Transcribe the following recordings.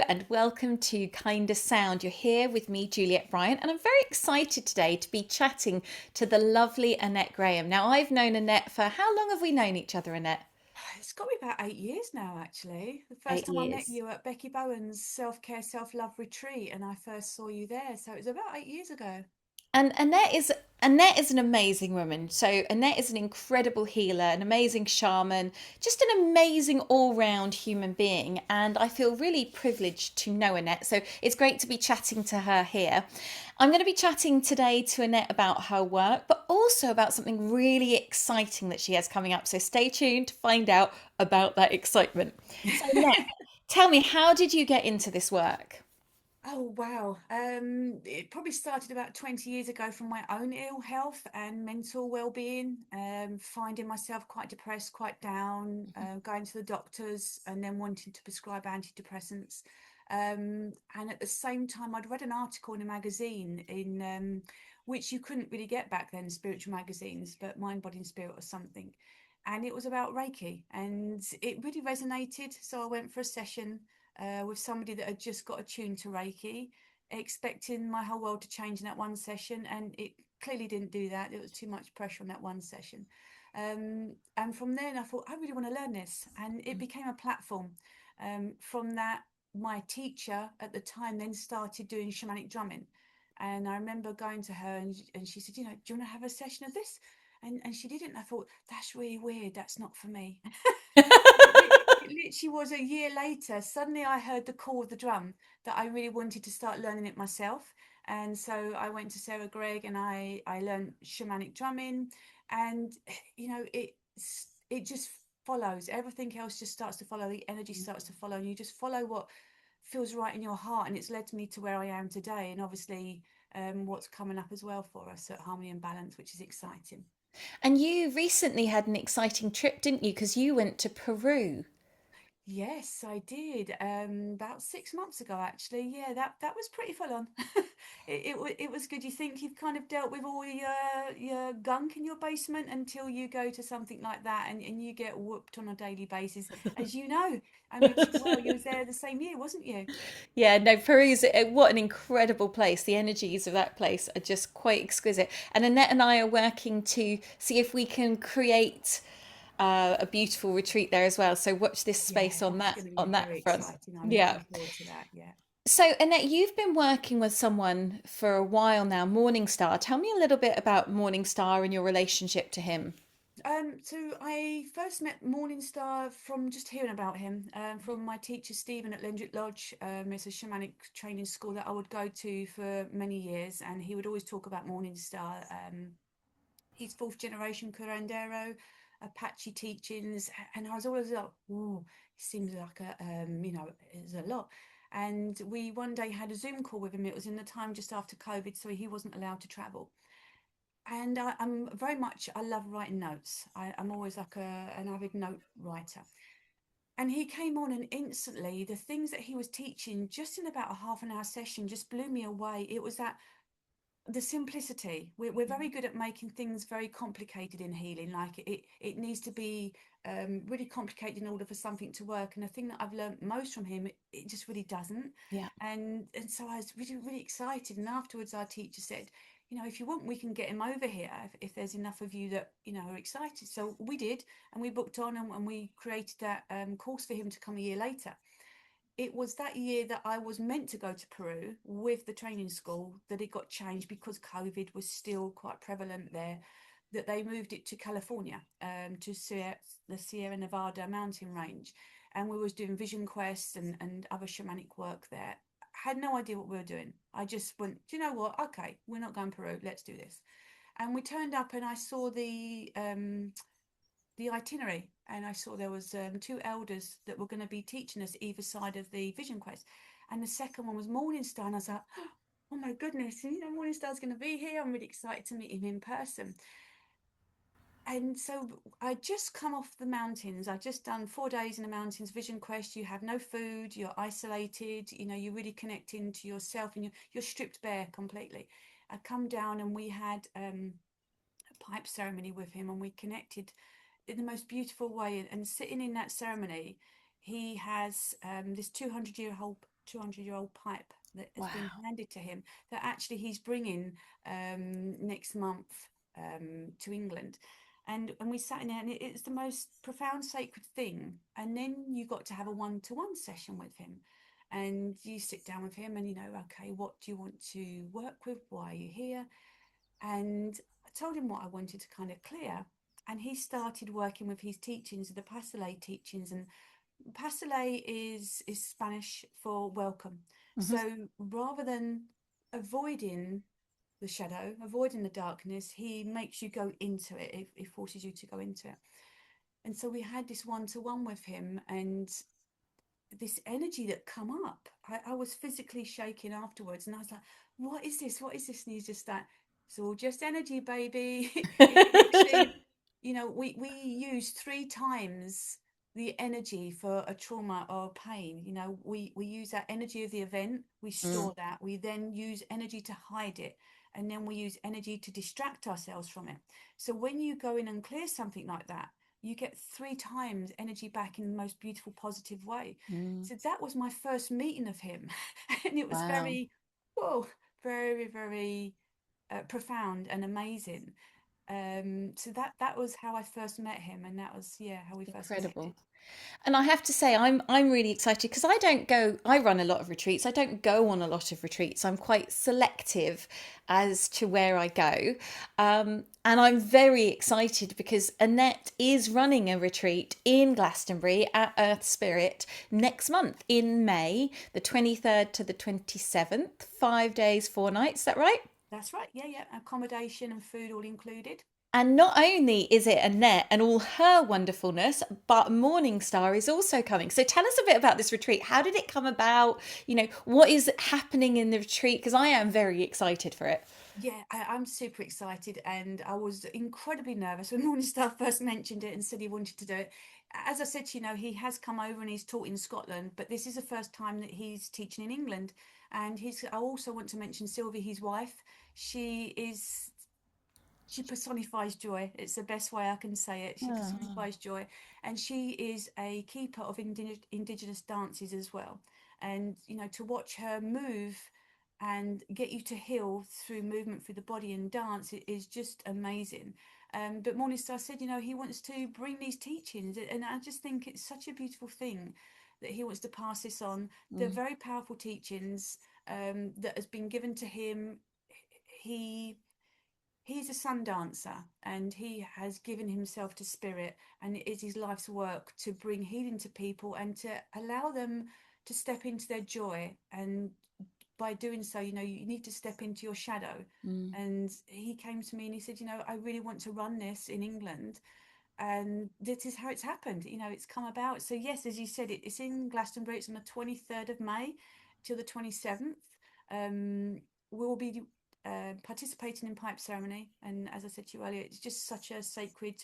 and welcome to KindaSound. You're here with me, Juliette Bryant, and I'm very excited today to be chatting to the lovely Annette Graham. Now, I've known Annette for how long have we known each other, Annette? It's got to be about 8 years now, actually. The first Eight time I met years. you at Becky Bowen's self-care, self-love retreat, and I first saw you there. So it was about 8 years ago. And Annette is an amazing woman. So Annette is an incredible healer, an amazing shaman, just an amazing all-round human being. And I feel really privileged to know Annette. So it's great to be chatting to her here. I'm going to be chatting today to Annette about her work, but also about something really exciting that she has coming up. So stay tuned to find out about that excitement. So Annette, tell me, how did you get into this work? Oh, wow. It probably started about 20 years ago from my own ill health and mental well-being, finding myself quite depressed, quite down, going to the doctors and then wanting to prescribe antidepressants. And at the same time, I'd read an article in a magazine in which you couldn't really get back then, spiritual magazines, but Mind, Body and Spirit or something. And it was about Reiki, and it really resonated. So I went for a session with somebody that had just got attuned to Reiki, expecting my whole world to change in that one session. And it clearly didn't do that. There was too much pressure on that one session. And from then, I thought, I really want to learn this. And it became a platform. From that, my teacher at the time then started doing shamanic drumming. And I remember going to her and she said, do you want to have a session of this? And she didn't. I thought, that's really weird. That's not for me. It literally was a year later. Suddenly, I heard the call of the drum that I really wanted to start learning it myself. And so I went to Sarah Gregg and I learned shamanic drumming. And, it just follows. Everything else just starts to follow. The energy starts to follow. And you just follow what feels right in your heart. And it's led me to where I am today. And obviously, what's coming up as well for us at Harmony and Balance, which is exciting. And you recently had an exciting trip, didn't you? Because you went to Peru. Yes, I did. About 6 months ago, actually. Yeah, that was pretty full on. It was good. You think you've kind of dealt with all your gunk in your basement until you go to something like that, and you get whooped on a daily basis, as you know. I mean, well, you was there the same year, wasn't you? Yeah, no, Peru's what an incredible place. The energies of that place are just quite exquisite. And Annette and I are working to see if we can create a beautiful retreat there as well. So watch this Yeah, space on that's that going to be on that very front. exciting. I'm Yeah. looking forward to that. Yeah. So Annette, you've been working with someone for a while now, Morningstar. Tell me a little bit about Morningstar and your relationship to him. So I first met Morningstar from just hearing about him, from my teacher Stephen at Lendrick Lodge. It's a shamanic training school that I would go to for many years, and he would always talk about Morningstar. He's fourth generation curandero, Apache teachings, and I was always like, "Oh, it seems like it's a lot." And we one day had a Zoom call with him. It was in the time just after COVID, so he wasn't allowed to travel. And I'm very much, I love writing notes. I'm always like an avid note writer. And he came on, and instantly the things that he was teaching just in about a half an hour session just blew me away. It was that the simplicity. We're very good at making things very complicated in healing. Like it needs to be really complicated in order for something to work. And the thing that I've learned most from him, it just really doesn't. Yeah. And so I was really, really excited. And afterwards, our teacher said, if you want, we can get him over here if there's enough of you that, are excited. So we did, and we booked on and we created that course for him to come a year later. It was that year that I was meant to go to Peru with the training school that it got changed because COVID was still quite prevalent there. That they moved it to California, to the Sierra Nevada mountain range, and we was doing vision quests and other shamanic work there. Had no idea what we were doing. I just went, do you know what? Okay, we're not going Peru. Let's do this. And we turned up, and I saw the itinerary, and I saw there was two elders that were going to be teaching us either side of the vision quest, and the second one was Morningstar, and I was like, oh my goodness, Morningstar's going to be here. I'm really excited to meet him in person. And so I just come off the mountains. I just done 4 days in the mountains, vision quest. You have no food, you're isolated, you're really connecting to yourself, and you're stripped bare completely. I come down, and we had a pipe ceremony with him, and we connected in the most beautiful way. And sitting in that ceremony, he has this 200-year-old 200-year-old pipe that has been Wow. handed to him that actually he's bringing next month to England. And we sat in there, and it's the most profound, sacred thing. And then you got to have a one-to-one session with him, and you sit down with him, and okay, what do you want to work with? Why are you here? And I told him what I wanted to kind of clear, and he started working with his teachings, the Pastelé teachings. And Pastelé is Spanish for welcome. Hmm. So rather than avoiding the shadow, avoiding the darkness, he makes you go into it. It forces you to go into it. And so we had this one-to-one with him, and this energy that come up. I was physically shaking afterwards, and I was like, "What is this? What is this?" And he's just like, "It's all just energy, baby." It literally, we use 3 times the energy for a trauma or pain. We use that energy of the event, we Mm, store that, we then use energy to hide it, and then we use energy to distract ourselves from it. So when you go in and clear something like that, you get 3 times energy back in the most beautiful, positive way. mm. So that was my first meeting of him. And it was Wow. very, whoa, very, very profound and amazing. So that was how I first met him, and that was, yeah, how we first connected. Incredible. And I have to say, I'm really excited because I don't go. I run a lot of retreats. I don't go on a lot of retreats. I'm quite selective as to where I go, and I'm very excited because Annette is running a retreat in Glastonbury at Earth Spirit next month in May, the 23rd to the 27th. 5 days, 4 nights. Is that right? That's right. Yeah, yeah. Accommodation and food all included. And not only is it Annette and all her wonderfulness, but Morningstar is also coming. So tell us a bit about this retreat. How did it come about? What is happening in the retreat? Because I am very excited for it. Yeah, I'm super excited, and I was incredibly nervous when Morningstar first mentioned it and said he wanted to do it. As I said, he has come over and he's taught in Scotland, but this is the first time that he's teaching in England. And I also want to mention Sylvie, his wife. She is she personifies joy. It's the best way I can say it. She Oh. personifies joy, and she is a keeper of indigenous dances as well. And to watch her move and get you to heal through movement through the body and dance, it is just amazing. But Morningstar said, he wants to bring these teachings, and I just think it's such a beautiful thing that he wants to pass this on. The Mm, very powerful teachings that has been given to him. He He's a sun dancer, and he has given himself to spirit, and it is his life's work to bring healing to people and to allow them to step into their joy. And by doing so, you need to step into your shadow. mm. And he came to me and he said, I really want to run this in England, and this is how it's happened. It's come about. So yes, as you said, it's in Glastonbury. It's on the 23rd of May till the 27th. We'll be participating in pipe ceremony, and as I said to you earlier, it's just such a sacred,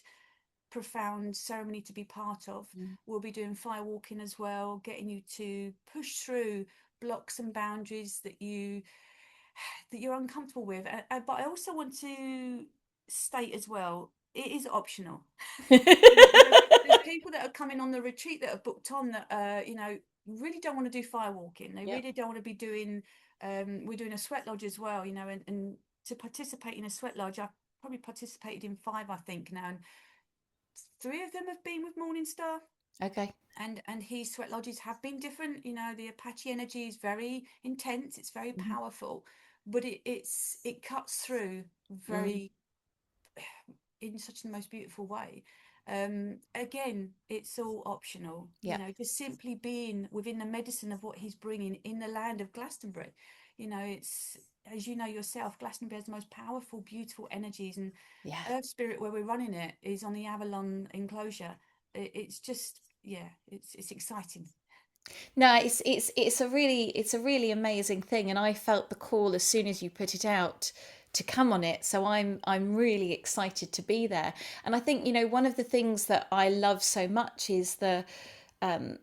profound ceremony to be part of. Mm. We'll be doing fire walking as well, getting you to push through blocks and boundaries that you're uncomfortable with. But I also want to state as well, it is optional. There's people that are coming on the retreat that have booked on that really don't want to do fire walking. They Yep. really don't want to be doing. We're doing a sweat lodge as well, and to participate in a sweat lodge, I've probably participated in 5, I think now, and 3 of them have been with Morningstar. Okay. And his sweat lodges have been different. The Apache energy is very intense. It's very Mhm. powerful, but it cuts through Mm. very in such the most beautiful way. Again, it's all optional. Yep. Just simply being within the medicine of what he's bringing in the land of Glastonbury. It's, as you know yourself, Glastonbury has the most powerful, beautiful energies, and Yeah. Earth Spirit, where we're running it, is on the Avalon enclosure. It's just, yeah, it's exciting. No, it's a really amazing thing, and I felt the call as soon as you put it out to come on it. So I'm really excited to be there. And I think one of the things that I love so much is and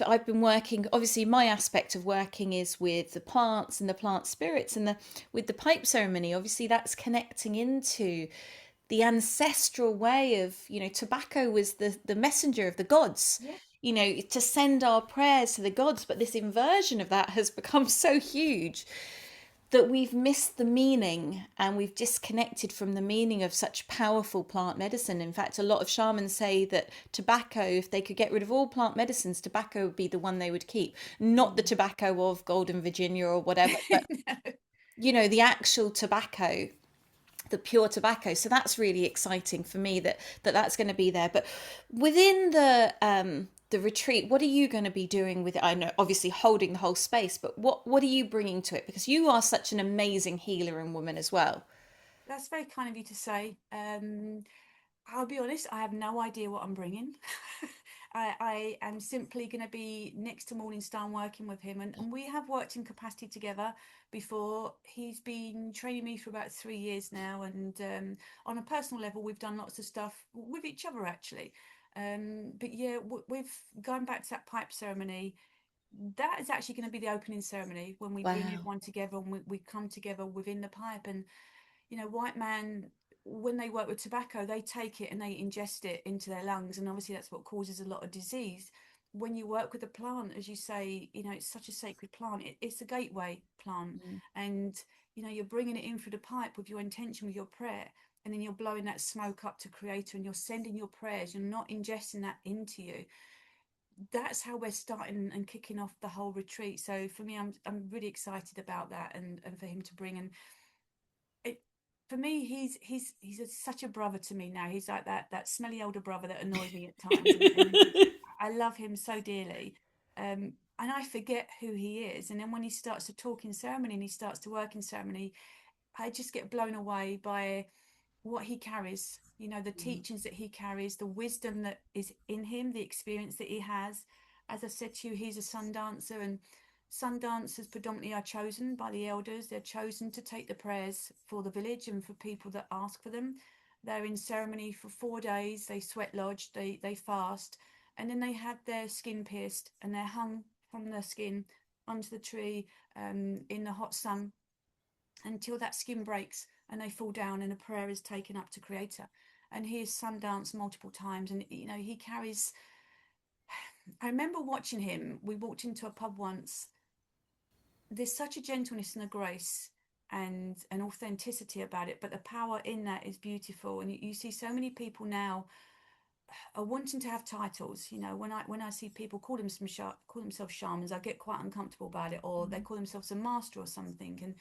I've been working. Obviously, my aspect of working is with the plants and the plant spirits, and with the pipe ceremony. Obviously, that's connecting into the ancestral way of tobacco was the messenger of the gods, to send our prayers to the gods. But this inversion of that has become so huge that we've missed the meaning and we've disconnected from the meaning of such powerful plant medicine. In fact, a lot of shamans say that tobacco, if they could get rid of all plant medicines, tobacco would be the one they would keep. Not the Mm. tobacco of Golden Virginia or whatever, but No. the actual tobacco, the pure tobacco. So that's really exciting for me that's going to be there. But within the retreat, what are you going to be doing with it? I know obviously holding the whole space, but what are you bringing to it? Because you are such an amazing healer and woman as well. That's very kind of you to say. I'll be honest, I have no idea what I'm bringing. I am simply going to be next to Morningstar and working with him. And we have worked in capacity together before. He's been training me for about 3 years now. And on a personal level, we've done lots of stuff with each other, actually. But yeah, we've gone back to that pipe ceremony. That is actually going to be the opening ceremony when we bring Wow. everyone together and we come together within the pipe. And white man, when they work with tobacco, they take it and they ingest it into their lungs, and obviously that's what causes a lot of disease. When you work with a plant, as you say, it's such a sacred plant. It's a gateway plant, Mm. and you're bringing it in through the pipe with your intention, with your prayer, and then you're blowing that smoke up to Creator, and you're sending your prayers. You're not ingesting that into you. That's how we're starting and kicking off the whole retreat. So for me, I'm really excited about that, and for him to bring. And it, for me, such a brother to me now. He's like that smelly older brother that annoys me at times, and I love him so dearly. And I forget who he is, and then when he starts to talk in ceremony and he starts to work in ceremony, I just get blown away by what he carries, the teachings that he carries, the wisdom that is in him, the experience that he has. As I said to you, he's a sun dancer, and sun dancers predominantly are chosen by the elders. They're chosen to take the prayers for the village and for people that ask for them. They're in ceremony for 4 days. They sweat lodge, they fast, and then they have their skin pierced and they're hung from their skin onto the tree, in the hot sun, until that skin breaks and they fall down and a prayer is taken up to Creator. And he has sundanced multiple times, and he carries. I remember watching him. We walked into a pub once. There's such a gentleness and a grace and an authenticity about it, but the power in that is beautiful. And you see so many people now are wanting to have titles. When I see people call themselves shamans, I get quite uncomfortable about it, or they call themselves a master or something. And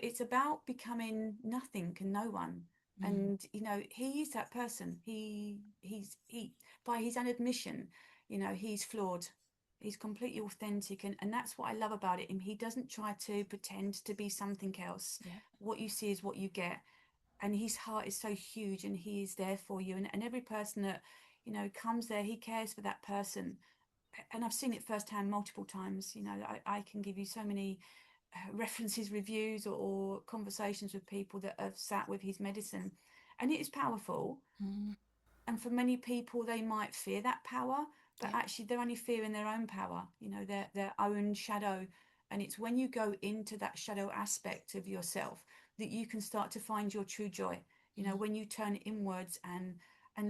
it's about becoming nothing and no one. Mm. And he is that person. He by his own admission, he's flawed. He's completely authentic, and that's what I love about it. He doesn't try to pretend to be something else. Yeah. What you see is what you get, and his heart is so huge, and he is there for you. And every person that comes there, he cares for that person. And I've seen it firsthand multiple times. I can give you so many references, reviews, or conversations with people that have sat with his medicine, and it is powerful. Mm. And for many people, they might fear that power, but Yeah. actually, they're only fearing their own power. Their own shadow. And it's when you go into that shadow aspect of yourself that you can start to find your true joy. Mm. When you turn inwards and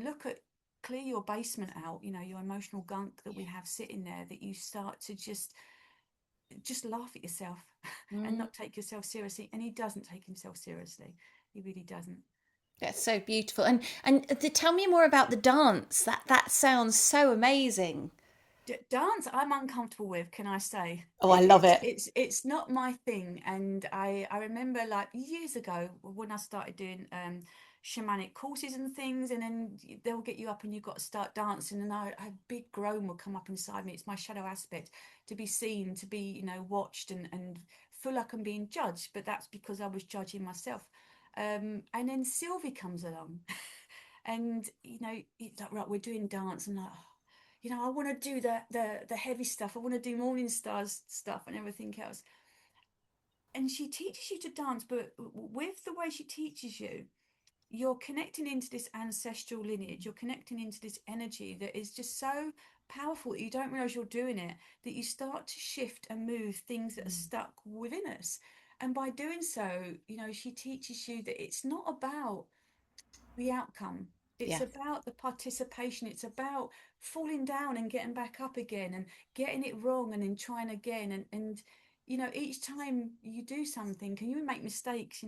look at clear your basement out, your emotional gunk that we Yeah. have sitting there, that you start to just laugh at yourself and Mm. not take yourself seriously. And he doesn't take himself seriously. He really doesn't. That's so beautiful. And tell me more about the dance. That sounds so amazing. Dance, I'm uncomfortable with, can I say? Oh, I love it. It's not my thing. And I remember, like, years ago when I started doing shamanic courses and things, and then they'll get you up and you've got to start dancing, and a big groan will come up inside me. It's my shadow aspect, to be seen, to be watched, and feel like I'm being judged, but that's because I was judging myself. And then Sylvie comes along, and it's like, right, we're doing dance, and like, oh, I want to do the heavy stuff. I want to do Morning Stars stuff and everything else. And she teaches you to dance, but with the way she teaches you, you're connecting into this ancestral lineage. You're connecting into this energy that is just so powerful that you don't realize you're doing it, that you start to shift and move things that are Mm. stuck within us. And by doing so, she teaches you that it's not about the outcome. It's Yeah. about the participation. It's about falling down and getting back up again and getting it wrong and then trying again. And each time you do something and you make mistakes,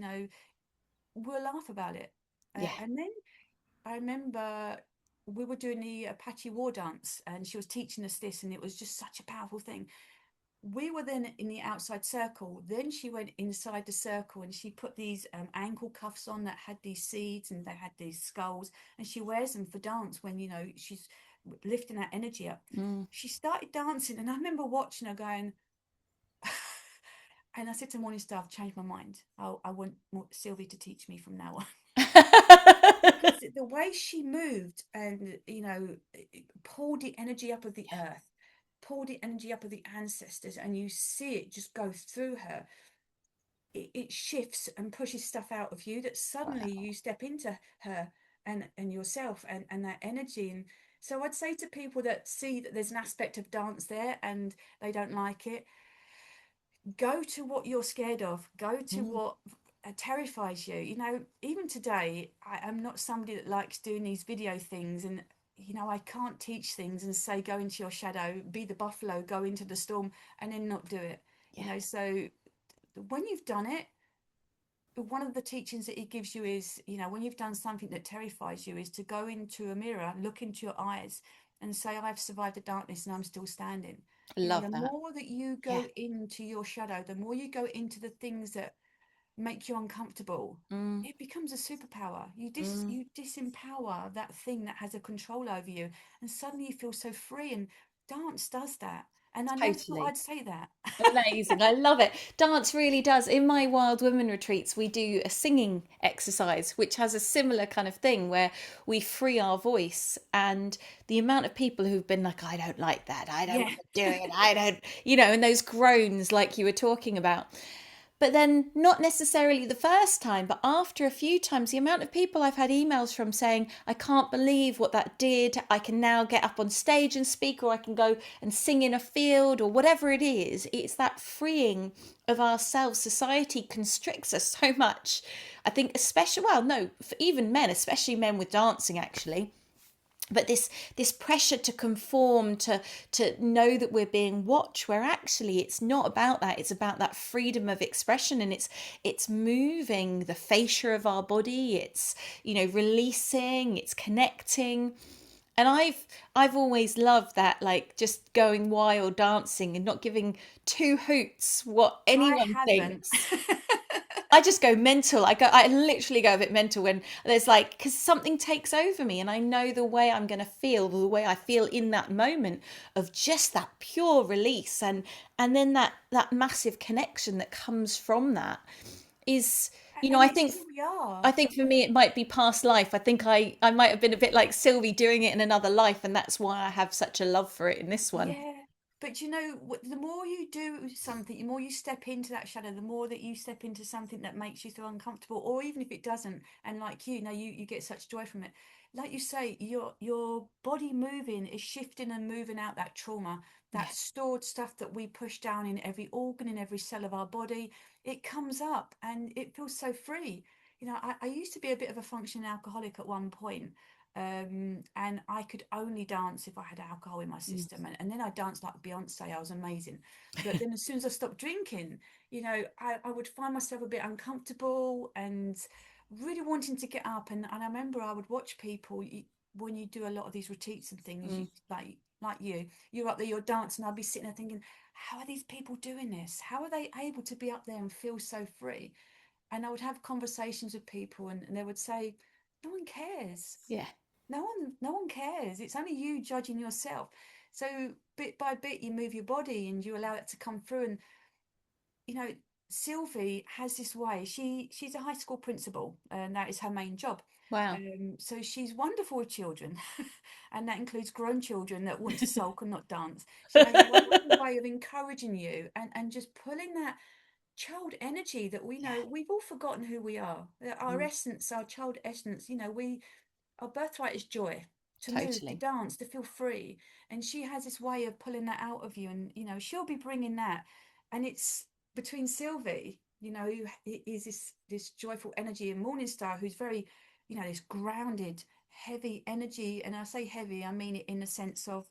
we'll laugh about it. Yeah. And then I remember we were doing the Apache war dance and she was teaching us this, and it was just such a powerful thing. We were then in the outside circle. Then she went inside the circle and she put these ankle cuffs on that had these seeds and they had these skulls. And she wears them for dance when, she's lifting that energy up. Mm. She started dancing, and I remember watching her going, and I said to Morning Star, I've changed my mind. I want Sylvie to teach me from now on. Because the way she moved and pulled the energy up of the earth, pulled the energy up of the ancestors, and you see it just go through her. It shifts and pushes stuff out of you that suddenly Wow. you step into her and yourself and that energy. And so I'd say to people that see that there's an aspect of dance there and they don't like it, go to what you're scared of, go to Mm. what terrifies you. Even today, I am not somebody that likes doing these video things, and I can't teach things and say go into your shadow, be the buffalo, go into the storm, and then not do it. Yeah. So when you've done it, one of the teachings that he gives you is, when you've done something that terrifies you, is to go into a mirror, look into your eyes, and say, I've survived the darkness and I'm still standing. Love The that. more that you Yeah. go into your shadow, the more you go into the things that make you uncomfortable, Mm. it becomes a superpower. Mm. You disempower that thing that has a control over you, and suddenly you feel so free. And dance does that. And I never thought Totally. I'd say that. Amazing. I love it. Dance really does. In my Wild Women retreats, we do a singing exercise, which has a similar kind of thing where we free our voice. And the amount of people who've been like, I don't like that. I don't Yeah. want to do it. I don't, and those groans like you were talking about. But then, not necessarily the first time, but after a few times, the amount of people I've had emails from saying, I can't believe what that did. I can now get up on stage and speak, or I can go and sing in a field, or whatever it is. It's that freeing of ourselves. Society constricts us so much. I think, especially, well, no, for even men, especially men with dancing, actually, but this pressure to conform, to know that we're being watched, where actually it's not about that. It's about that freedom of expression, and it's moving the fascia of our body. It's releasing, it's connecting. And I've always loved that, like just going wild dancing and not giving two hoots what I anyone haven't. thinks. I just go mental. I literally go a bit mental when there's like, because something takes over me and I know the way I'm going to feel, the way I feel in that moment of just that pure release. And then that massive connection that comes from that is, And I it's think, who we are. I think for me, it might be past life. I think I might have been a bit like Sylvie doing it in another life. And that's why I have such a love for it in this one. Yeah, but the more you do something, the more you step into that shadow, the more that you step into something that makes you feel uncomfortable, or even if it doesn't, and like you get such joy from it. Like you say, your body moving is shifting and moving out that trauma, Yeah. that stored stuff that we push down in every organ, in every cell of our body. It comes up and it feels so free. I used to be a bit of a functioning alcoholic at one point, and I could only dance if I had alcohol in my Mm. system, and then I danced like Beyonce. I was amazing. But then as soon as I stopped drinking, I would find myself a bit uncomfortable and really wanting to get up. And I remember I would watch people, when you do a lot of these retreats and things, Mm. like you're up there, you're dancing. I'd be sitting there thinking, how are these people doing this? How are they able to be up there and feel so free? And I would have conversations with people, and they would say, no one cares. Yeah. No one cares. It's only you judging yourself. So bit by bit you move your body and you allow it to come through. And you know Sylvie has this way. She's a high school principal, and that is her main job. Wow. So she's wonderful with children, and that includes grown children that want to sulk and not dance. She has a wonderful way of encouraging you and just pulling that child energy that we Yeah. know. We've all forgotten who we are. Our Mm. essence, our child essence. We our birthright is joy, to move, to Totally. dance, to feel free. And she has this way of pulling that out of you. And, she'll be bringing that. And it's between Sylvie, who is this joyful energy, and Morningstar, who's very, this grounded, heavy energy. And I say heavy, I mean it in the sense of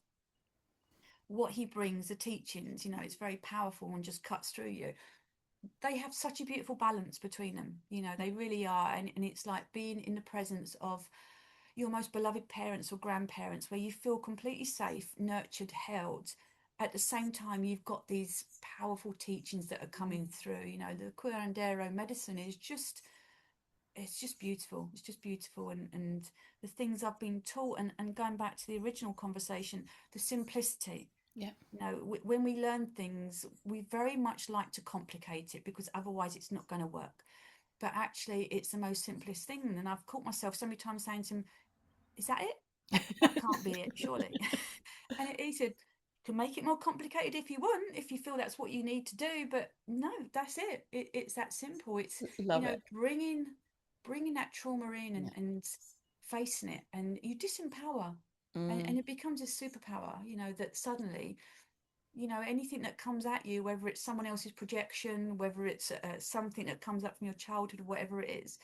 what he brings, the teachings, it's very powerful and just cuts through you. They have such a beautiful balance between them, they really are. And it's like being in the presence of your most beloved parents or grandparents, where you feel completely safe, nurtured, held. At the same time, you've got these powerful teachings that are coming through. The curandero medicine is just, it's just beautiful. It's just beautiful. And the things I've been taught, and going back to the original conversation, the simplicity. Yeah. When we learn things, we very much like to complicate it, because otherwise it's not going to work. But actually, it's the most simplest thing. And I've caught myself so many times saying to him, "Is that it? That can't be it, surely." And he said, "Can make it more complicated if you want, if you feel that's what you need to do, but no, that's it. It's that simple. It's, Love it. bringing that trauma in, Yeah. and facing it, and you disempower, and Mm, it becomes a superpower. That suddenly, anything that comes at you, whether it's someone else's projection, whether it's something that comes up from your childhood, whatever it is,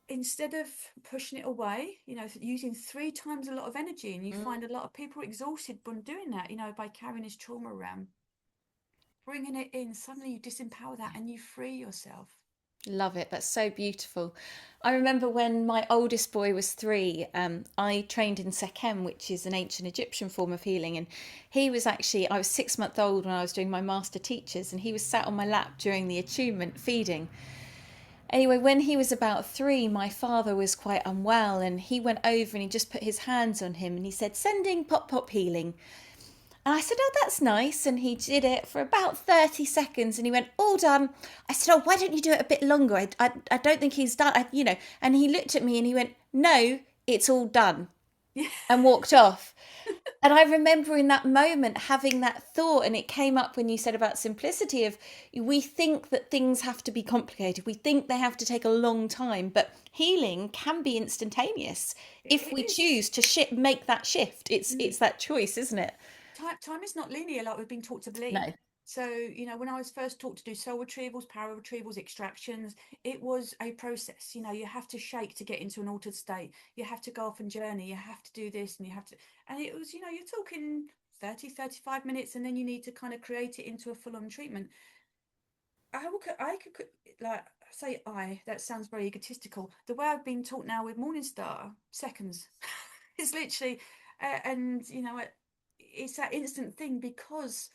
instead of pushing it away, using 3 times a lot of energy. And you mm. find a lot of people are exhausted from doing that, by carrying this trauma around, bringing it in, suddenly you disempower that and you free yourself. Love it. That's so beautiful. I remember when my oldest boy was 3, I trained in Sekhem, which is an ancient Egyptian form of healing. And I was 6 months old when I was doing my master teachers, and he was sat on my lap during the attunement feeding. Anyway, when he was about 3, my father was quite unwell, and he went over and he just put his hands on him and he said, "Sending pop pop healing." And I said, "Oh, that's nice." And he did it for about 30 seconds and he went, "All done." I said, "Oh, why don't you do it a bit longer? I don't think he's done, And he looked at me and he went, "No, it's all done," Yeah. and walked off. And I remember in that moment having that thought, and it came up when you said about simplicity of, we think that things have to be complicated. We think they have to take a long time, but healing can be instantaneous if It we is. choose to make that shift. It's Mm. that choice, isn't it? Time is not linear like we've been taught to believe. No. So, when I was first taught to do soul retrievals, power retrievals, extractions, it was a process. You have to shake to get into an altered state. You have to go off and journey. You have to do this, and you have to, and it was, you're talking 30, 35 minutes, and then you need to kind of create it into a full-on treatment. I could like say that sounds very egotistical. The way I've been taught now with Morningstar, seconds. It's literally, and it's that instant thing, because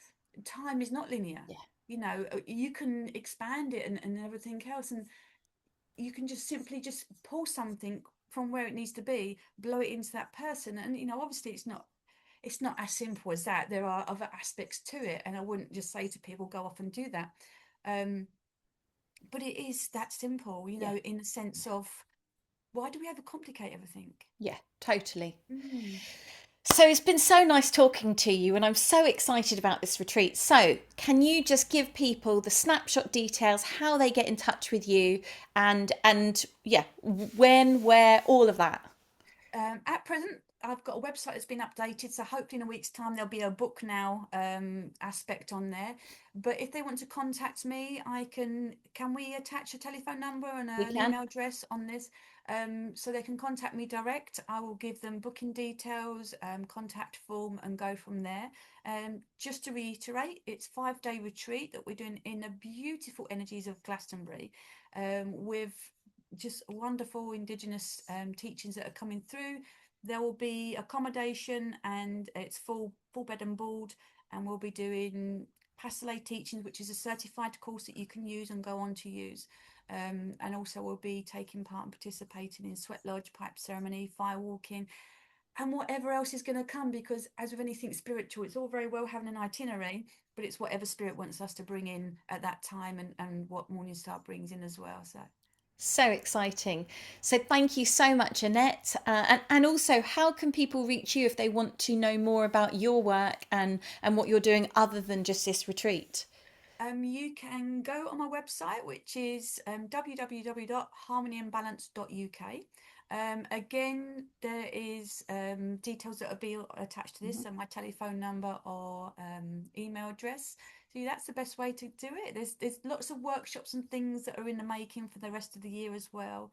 time is not linear. Yeah. You can expand it, and everything else, and you can just simply just pull something from where it needs to be, blow it into that person. And obviously it's not as simple as that. There are other aspects to it, and I wouldn't just say to people, go off and do that. um but it is that simple, Yeah. in the sense of, why do we overcomplicate everything? Yeah, totally. Mm. So it's been so nice talking to you, and I'm so excited about this retreat. So, can you just give people the snapshot details, how they get in touch with you, and yeah, when, where, all of that? At present, I've got a website that's been updated, so hopefully in a week's time there'll be a book now aspect on there. But if they want to contact me, I can we attach a telephone number and We an can. email address on this, so they can contact me direct. I will give them booking details, contact form, and go from there. Just to reiterate, it's 5-day retreat that we're doing in the beautiful energies of Glastonbury, with just wonderful indigenous teachings that are coming through. There will be accommodation, and it's full bed and board, and we'll be doing Pastelé teachings, which is a certified course that you can use and go on to use. And also we'll be taking part and participating in sweat lodge, pipe ceremony, fire walking, and whatever else is going to come, because as with anything spiritual, it's all very well having an itinerary, but it's whatever spirit wants us to bring in at that time, and what Morningstar brings in as well. So So exciting. So, thank you so much, Annette. And also, how can people reach you if they want to know more about your work and what you're doing other than just this retreat? you can go on my website, which is www.harmonyandbalance.uk. Again, there is details that will be attached to this, Mhm. so my telephone number or email address. So that's the best way to do it. There's lots of workshops and things that are in the making for the rest of the year as well.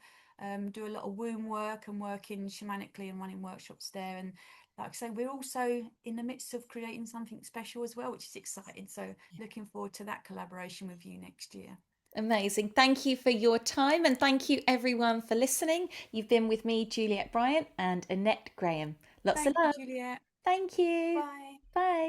do a lot of womb work and working shamanically and running workshops there. And like I say, we're also in the midst of creating something special as well, which is exciting. So looking forward to that collaboration with you next year. Amazing. Thank you for your time, and thank you everyone for listening. You've been with me, Juliette Bryant and Annette Graham. Lots of Thank you, love. Juliet. Thank you. Bye. Bye.